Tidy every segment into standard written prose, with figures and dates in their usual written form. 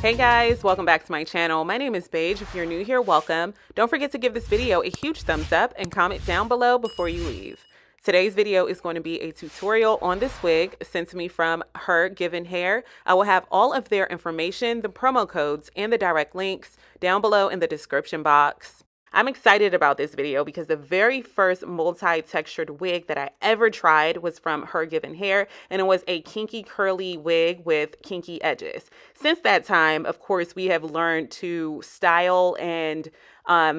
Hey guys, welcome back to my channel. My name is Paige. If you're new here, welcome. Don't forget to give this video a huge thumbs up and comment down below before you leave. Today's video is going to be a tutorial on this wig sent to me from HerGivenHair. I will have all of their information, the promo codes, and the direct links down below in the description box. I'm excited about this video because the very first multi-textured wig that I ever tried was from HerGivenHair, and it was a kinky curly wig with kinky edges. Since that time, of course, we have learned to style and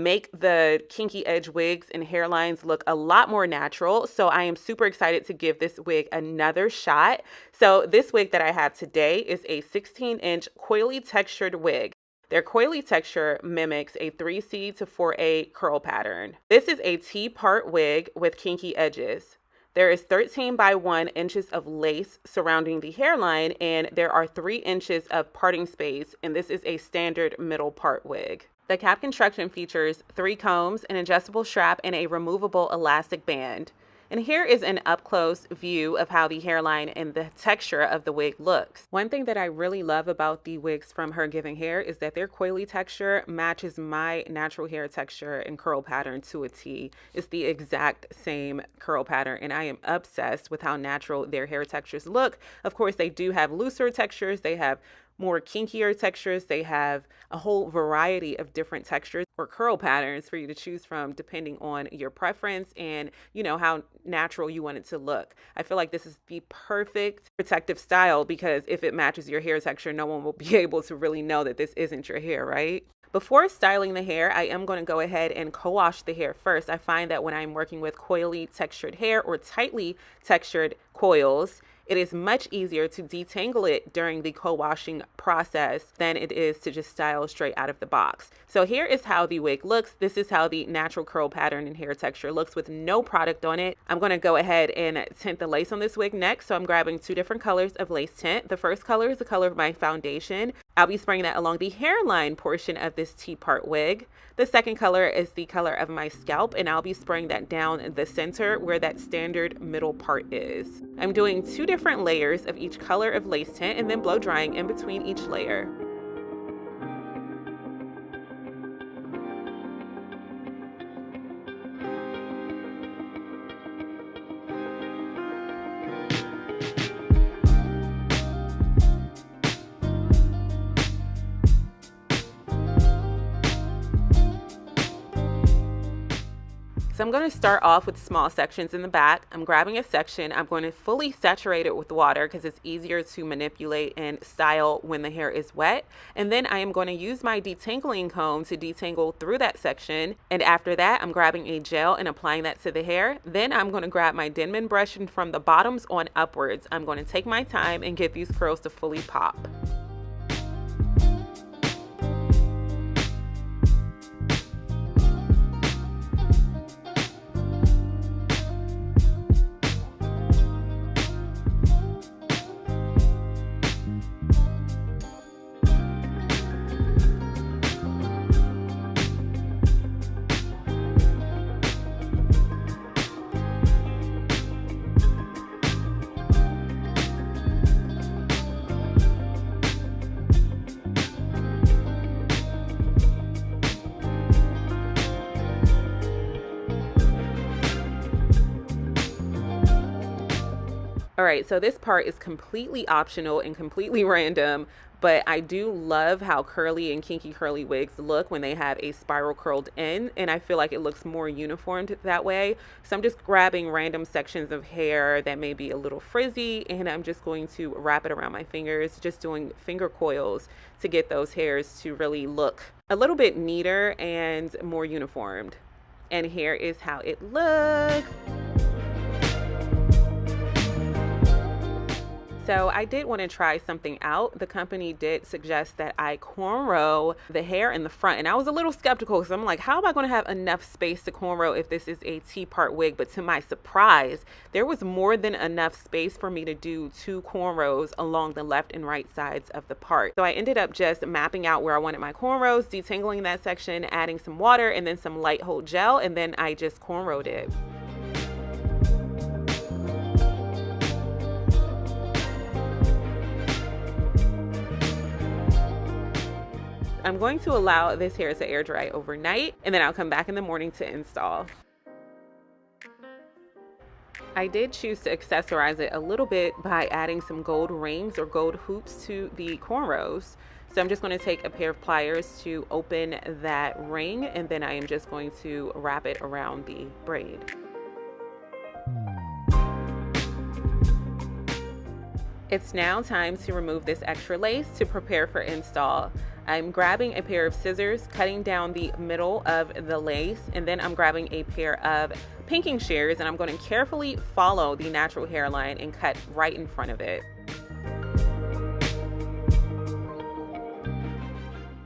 make the kinky edge wigs and hairlines look a lot more natural. So I am super excited to give this wig another shot. So this wig that I have today is a 16-inch coily textured wig. Their coily texture mimics a 3C to 4A curl pattern. This is a T-part wig with kinky edges. There is 13 by 1 inches of lace surrounding the hairline, and there are 3 inches of parting space, and this is a standard middle part wig. The cap construction features 3 combs, an adjustable strap, and a removable elastic band. And here is an up-close view of how the hairline and the texture of the wig looks. One thing that I really love about the wigs from HerGivenHair is that their coily texture matches my natural hair texture and curl pattern to a T. It's the exact same curl pattern, and I am obsessed with how natural their hair textures look. Of course, they do have looser textures. They have more kinkier textures. They have a whole variety of different textures or curl patterns for you to choose from depending on your preference and, you know, how natural you want it to look. I feel like this is the perfect protective style because if it matches your hair texture, no one will be able to really know that this isn't your hair, right? Before styling the hair, I am going to go ahead and co-wash the hair first. I find that when I'm working with coily textured hair or tightly textured coils, it is much easier to detangle it during the co-washing process than it is to just style straight out of the box. So here is how the wig looks. This is how the natural curl pattern and hair texture looks with no product on it. I'm going to go ahead and tint the lace on this wig next. So I'm grabbing 2 different colors of lace tint. The first color is the color of my foundation. I'll be spraying that along the hairline portion of this T-part wig. The second color is the color of my scalp, and I'll be spraying that down the center where that standard middle part is. I'm doing 2 different layers of each color of lace tint and then blow drying in between each layer. So I'm going to start off with small sections in the back. I'm grabbing a section. I'm going to fully saturate it with water because it's easier to manipulate and style when the hair is wet. And then I am going to use my detangling comb to detangle through that section. And after that, I'm grabbing a gel and applying that to the hair. Then I'm going to grab my Denman brush and from the bottoms on upwards, I'm going to take my time and get these curls to fully pop. All right, so this part is completely optional and completely random, but I do love how curly and kinky curly wigs look when they have a spiral curled end, and I feel like it looks more uniformed that way. So I'm just grabbing random sections of hair that may be a little frizzy, and I'm just going to wrap it around my fingers, just doing finger coils to get those hairs to really look a little bit neater and more uniformed. And here is how it looks. So I did want to try something out. The company did suggest that I cornrow the hair in the front, and I was a little skeptical because I'm like, how am I going to have enough space to cornrow if this is a T-part wig? But to my surprise, there was more than enough space for me to do 2 cornrows along the left and right sides of the part. So I ended up just mapping out where I wanted my cornrows, detangling that section, adding some water and then some light hold gel, and then I just cornrowed it. I'm going to allow this hair to air dry overnight, and then I'll come back in the morning to install. I did choose to accessorize it a little bit by adding some gold rings or gold hoops to the cornrows. So I'm just going to take a pair of pliers to open that ring, and then I am just going to wrap it around the braid. It's now time to remove this extra lace to prepare for install. I'm grabbing a pair of scissors, cutting down the middle of the lace, and then I'm grabbing a pair of pinking shears, and I'm going to carefully follow the natural hairline and cut right in front of it.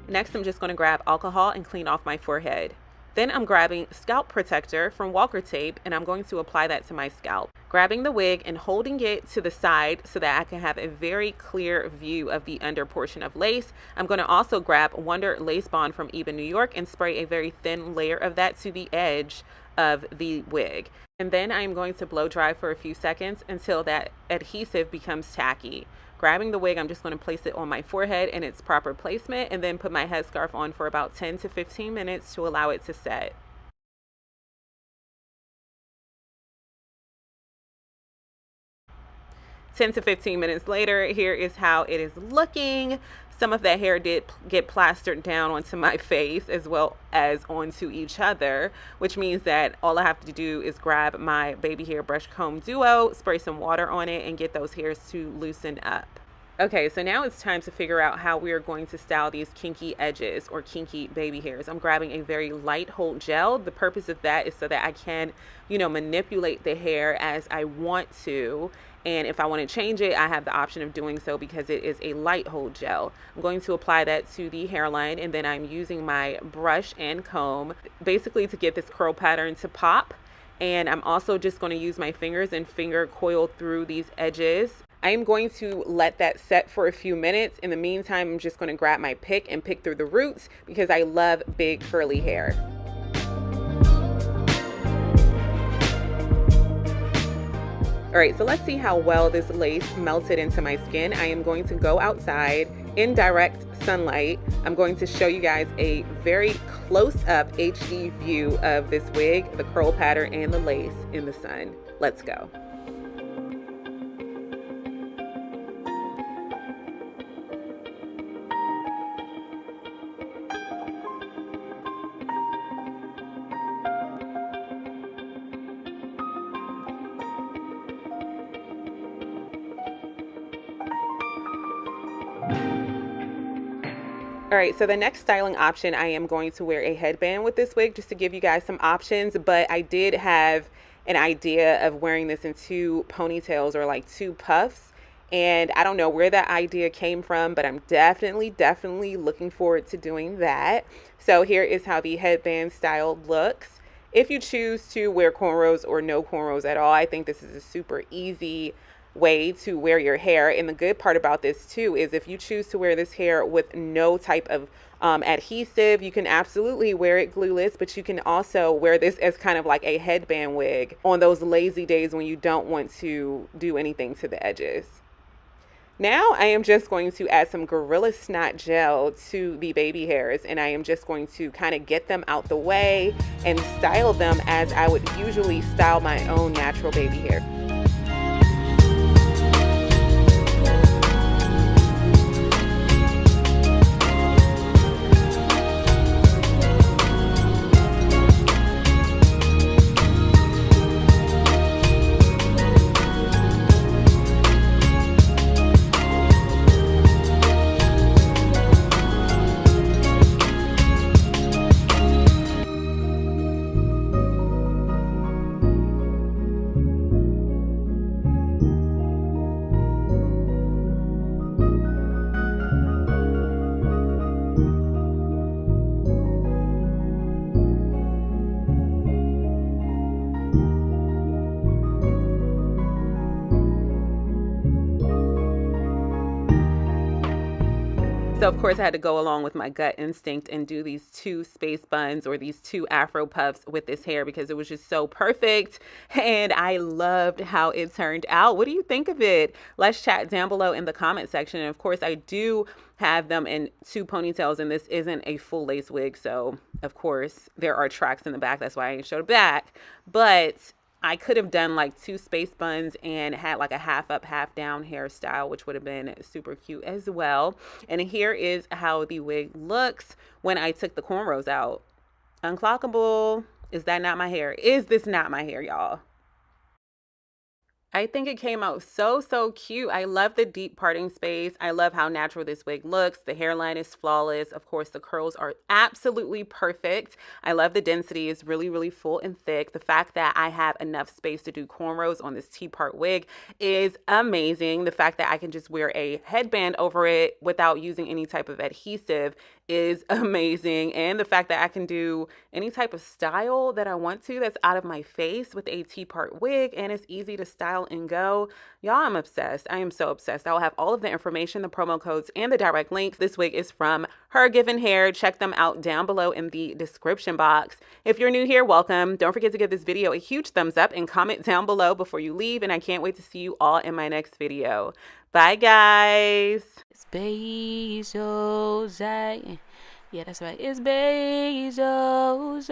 Next, I'm just going to grab alcohol and clean off my forehead. Then I'm grabbing scalp protector from Walker tape, and I'm going to apply that to my scalp. Grabbing the wig and holding it to the side so that I can have a very clear view of the under portion of lace. I'm going to also grab Wonder Lace Bond from Eben, New York, and spray a very thin layer of that to the edge of the wig. And then I'm going to blow dry for a few seconds until that adhesive becomes tacky. Grabbing the wig, I'm just going to place it on my forehead in its proper placement, and then put my headscarf on for about 10 to 15 minutes to allow it to set. "10 to 15 minutes later, here is how it is looking. Some of that hair did get plastered down onto my face as well as onto each other, which means that all I have to do is grab my baby hair brush comb duo, spray some water on it, and get those hairs to loosen up. Okay, so now it's time to figure out how we are going to style these kinky edges or kinky baby hairs. I'm grabbing a very light hold gel. The purpose of that is so that I can, manipulate the hair as I want to. And if I want to change it, I have the option of doing so because it is a light hold gel. I'm going to apply that to the hairline, and then I'm using my brush and comb basically to get this curl pattern to pop. And I'm also just going to use my fingers and finger coil through these edges. I am going to let that set for a few minutes. In the meantime, I'm just going to grab my pick and pick through the roots because I love big curly hair. All right, so let's see how well this lace melted into my skin. I am going to go outside in direct sunlight. I'm going to show you guys a very close-up HD view of this wig, the curl pattern, and the lace in the sun. Let's go. All right, so the next styling option, I am going to wear a headband with this wig just to give you guys some options, but I did have an idea of wearing this in two ponytails or like two puffs, and I don't know where that idea came from, but I'm definitely looking forward to doing that. So here is how the headband style looks. If you choose to wear cornrows or no cornrows at all, I think this is a super easy way to wear your hair. And the good part about this too is if you choose to wear this hair with no type of adhesive, you can absolutely wear it glueless, but you can also wear this as kind of like a headband wig on those lazy days when you don't want to do anything to the edges. Now I am just going to add some Gorilla Snot gel to the baby hairs, and I am just going to kind of get them out the way and style them as I would usually style my own natural baby hair. So of course I had to go along with my gut instinct and do these two space buns or these two afro puffs with this hair because it was just so perfect and I loved how it turned out. What do you think of it? Let's chat down below in the comment section. And of course I do have them in 2 ponytails, and this isn't a full lace wig, so of course there are tracks in the back. That's why I ain't showed it back. But I could have done like 2 space buns and had like a half up, half down hairstyle, which would have been super cute as well. And here is how the wig looks when I took the cornrows out. Unclockable. Is that not my hair? Is this not my hair, y'all? I think it came out so cute. I love the deep parting space. I love how natural this wig looks. The hairline is flawless. Of course, the curls are absolutely perfect. I love the density. It's really full and thick. The fact that I have enough space to do cornrows on this T-part wig is amazing. The fact that I can just wear a headband over it without using any type of adhesive is amazing. And the fact that I can do any type of style that I want to that's out of my face with a T-part wig, and it's easy to style and go. Y'all, I'm obsessed. I am so obsessed. I will have all of the information, the promo codes, and the direct links. This wig is from HerGivenHair. Check them out down below in the description box. If you're new here, welcome. Don't forget to give this video a huge thumbs up and comment down below before you leave, and I can't wait to see you all in my next video. Bye, guys. It's Bezos. Yeah, that's right. It's Bezos.